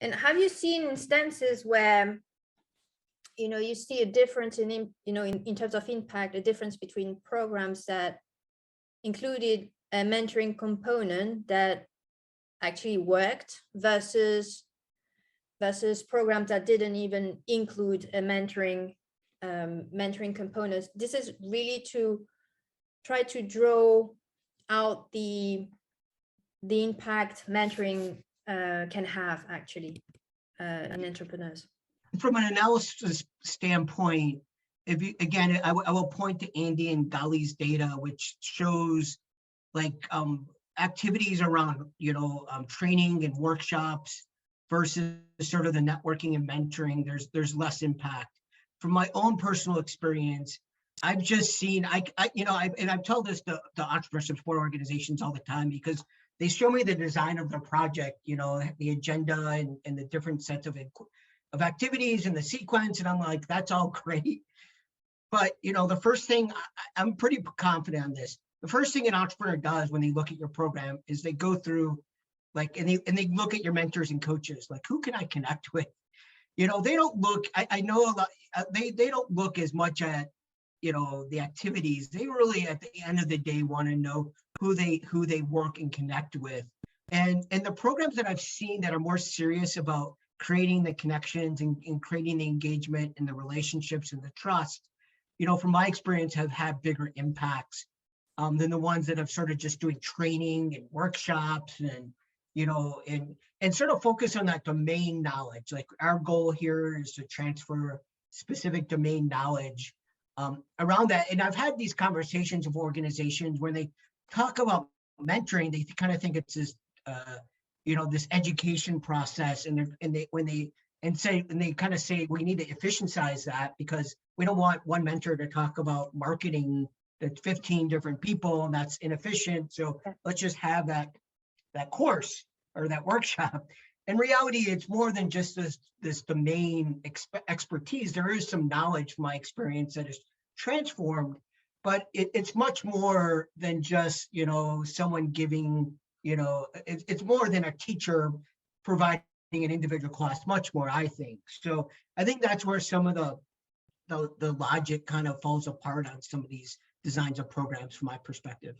And have you seen instances where, you see a difference in terms of impact, a difference between programs that included a mentoring component that actually worked versus programs that didn't even include a mentoring component? This is really to try to draw out the impact mentoring can have actually in entrepreneurs. From an analysis standpoint, if you, again, I will point to Andy and Dali's data, which shows like activities around, training and workshops versus sort of the networking and mentoring. There's less impact. From my own personal experience, I've just seen, and I've told this to entrepreneurship support organizations all the time, because they show me the design of their project, the agenda and the different sets of activities and the sequence. And I'm like, that's all great. But, the first thing, I'm pretty confident on this. The first thing an entrepreneur does when they look at your program is they go through, and they look at your mentors and coaches, like, who can I connect with? They don't look, I know a lot, they don't look as much at, the activities. They really, at the end of the day, want to know who they work and connect with. And the programs that I've seen that are more serious about creating the connections and creating the engagement and the relationships and the trust, from my experience, have had bigger impacts than the ones that have sort of just doing training and workshops and, and sort of focus on that domain knowledge. Like, our goal here is to transfer specific domain knowledge around that. And I've had these conversations with organizations where they talk about mentoring, they kind of think it's this, this education process, and they kind of say we need to efficientize that, because we don't want one mentor to talk about marketing to 15 different people, and that's inefficient. So let's just have that course or that workshop. In reality, it's more than just this domain expertise. There is some knowledge from my experience that is transformed, but it's much more than just, someone giving, it's more than a teacher providing an individual class, much more, I think. So I think that's where some of the logic kind of falls apart on some of these designs of programs from my perspective.